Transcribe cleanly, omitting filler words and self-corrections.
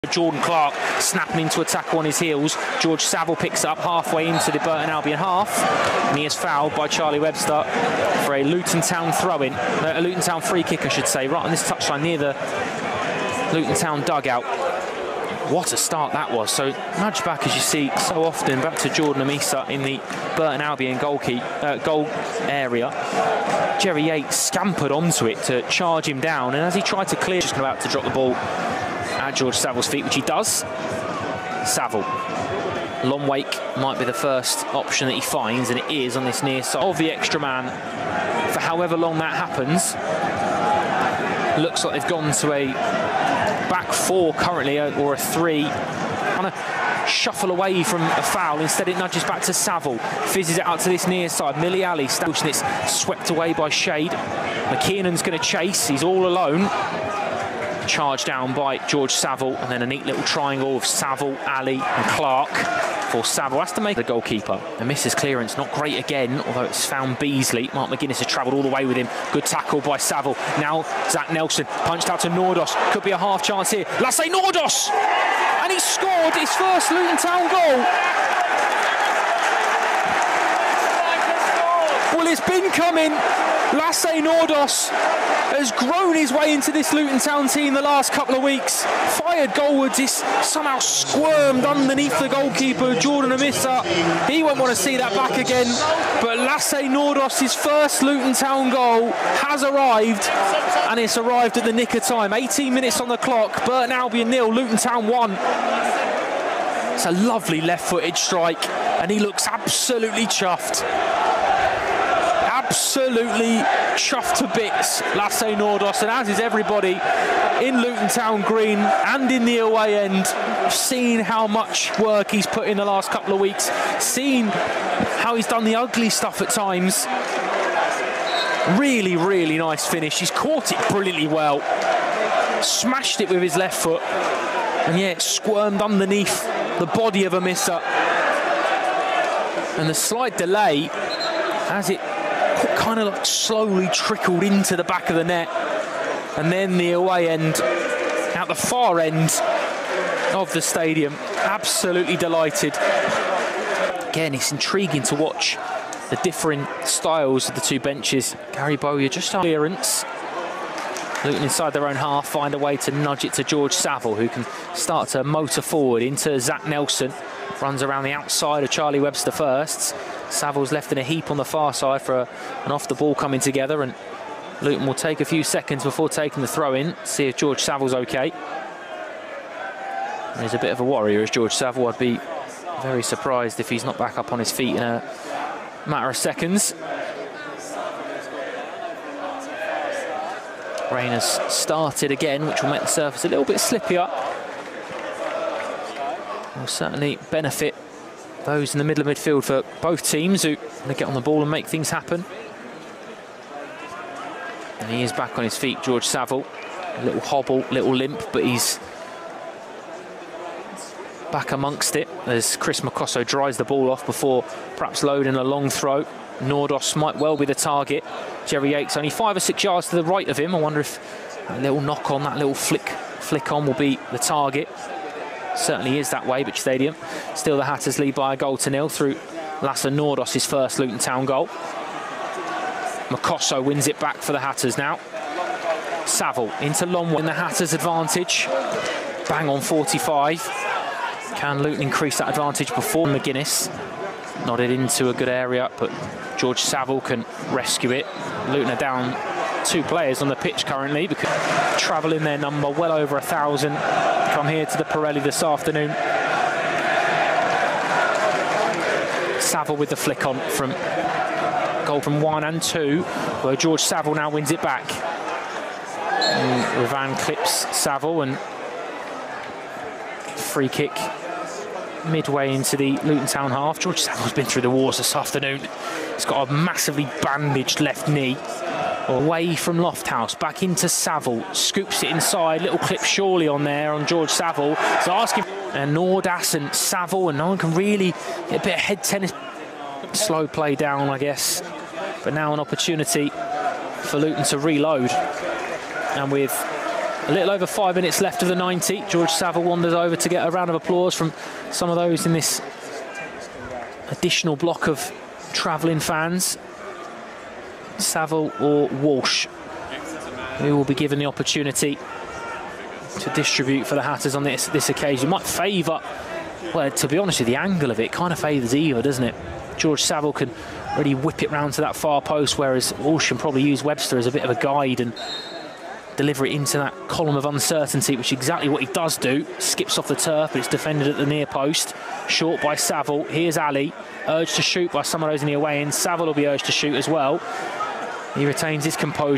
Jordan Clark snapping into a tackle on his heels. George Saville picks up halfway into the Burton Albion half, and he is fouled by Charlie Webster for a Luton Town throw-in, a Luton Town free kick, I should say, right on this touchline near the Luton Town dugout. What a start that was. So nudge back, as you see so often, back to Jordan Amisa in the Burton Albion goal area. Jerry Yates scampered onto it to charge him down, and as he tried to clear, just about to drop the ball at George Saville's feet, which he does. Saville. Long wake might be the first option that he finds, and it is on this near side of the extra man for however long that happens. Looks like they've gone to a back four currently, or a three. Kind of shuffle away from a foul. Instead it nudges back to Saville, fizzes it out to this near side. Millie Ali, it's swept away by Shade. McKiernan's going to chase, he's all alone. Charged down by George Saville, and then a neat little triangle of Saville, Ali and Clark. For Saville has to make the goalkeeper. The misses clearance, not great again, although it's found Beasley. Mark McGuinness has travelled all the way with him. Good tackle by Saville. Now Zach Nelson punched out to Nordos. Could be a half chance here. Lasse Nordos! And he scored his first Luton Town goal. Well, it's been coming. Lasse Nordos has grown his way into this Luton Town team the last couple of weeks. Fired goalwards, he's somehow squirmed underneath the goalkeeper, Jordan Amisa. He won't want to see that back again. But Lasse Nordos, his first Luton Town goal, has arrived. And it's arrived at the nick of time. 18 minutes on the clock. Burton Albion 0, Luton Town 1. It's a lovely left-footed strike. And he looks absolutely chuffed. Absolutely chuffed to bits, Lasse Nordos, and as is everybody in Luton Town Green and in the away end. Seen how much work he's put in the last couple of weeks, seen how he's done the ugly stuff at times. Really, really nice finish. He's caught it brilliantly well, smashed it with his left foot, and yeah, it squirmed underneath the body of Amisa. And the slight delay as it kind of like slowly trickled into the back of the net, and then the away end at the far end of the stadium. Absolutely delighted. Again, it's intriguing to watch the different styles of the two benches. Gary Bowyer just on clearance. Luton inside their own half find a way to nudge it to George Saville, who can start to motor forward into Zach Nelson. Runs around the outside of Charlie Webster first. Saville's left in a heap on the far side for an off the ball coming together, and Luton will take a few seconds before taking the throw in, see if George Saville's okay. He's a bit of a warrior, as George Saville. I'd be very surprised if he's not back up on his feet in a matter of seconds. Rain has started again, which will make the surface a little bit slippier. Will certainly benefit those in the middle of midfield for both teams who want to get on the ball and make things happen. And he is back on his feet, George Saville. A little hobble, little limp, but he's back amongst it as Chris Mokosso dries the ball off before perhaps loading a long throw. Nordos might well be the target. Jerry Yates only 5 or 6 yards to the right of him. I wonder if a little knock on, that little flick on will be the target. Certainly is that way, but Stadium. Still the Hatters lead by a 1-0 through Lasse Nordos, his first Luton Town goal. Mokosso wins it back for the Hatters now. Saville into Longwell in the Hatters' advantage. Bang on 45. Can Luton increase that advantage before McGuinness? Nodded into a good area, but George Saville can rescue it. Luton are down 2 players on the pitch currently, because travelling their number well over 1,000 come here to the Pirelli this afternoon. Saville with the flick on from goal from 1 and 2, where George Saville now wins it back. Ravan clips Saville, and free kick midway into the Luton Town half. George Saville's been through the wars this afternoon. He's got a massively bandaged left knee. Away from Lofthouse, back into Saville, scoops it inside, little clip surely on there on George Saville. So asking, and Nordas and Saville, and no one can really get a bit of head tennis. Slow play down, I guess. But now an opportunity for Luton to reload. And with A little over 5 minutes left of the 90. George Saville wanders over to get a round of applause from some of those in this additional block of travelling fans. Saville or Walsh, who will be given the opportunity to distribute for the Hatters on this occasion. Might favour, well, to be honest with you, the angle of it kind of favours either, doesn't it? George Saville can really whip it round to that far post, whereas Walsh can probably use Webster as a bit of a guide and deliver it into that column of uncertainty, which is exactly what he does do. Skips off the turf, but it's defended at the near post. Short by Saville. Here's Ali, urged to shoot by some of those in the away end. Saville will be urged to shoot as well. He retains his composure.